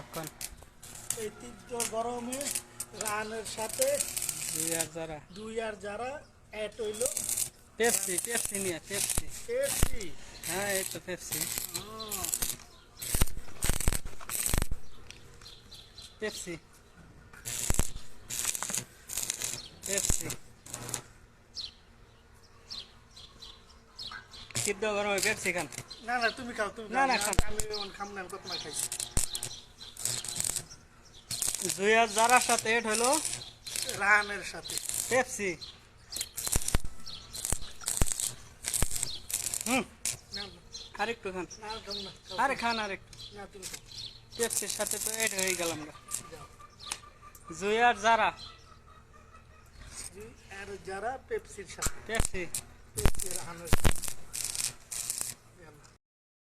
এখন এই তীব্র গরমে রানের সাথে দুই আর যারা অ্যাড হইল পেপসি পেপসি নিয়ে পেপসি পেপসি। হ্যাঁ এই তো পেপসি পেপসি পেপসি তীব্র গরমে পেপসি খান। না না তুমি খাও তুমি না, খাও। না, খাও। আমি খাম না, আমি কত মাছ খাইছি। জুয়ার জারার সাথে এড হলো রানের সাথে পেপসি। হুম না না, আরেকটু খান, না খাম না, খাও, আরে খান আরেকটু। না তুমি খাও, পেপসির সাথে তো এড হয়ে গেলাম গা। যাও। জুয়ার জারা জি, আর যারা পেপসির সাথে পেপসি পেপসি রানের সাথে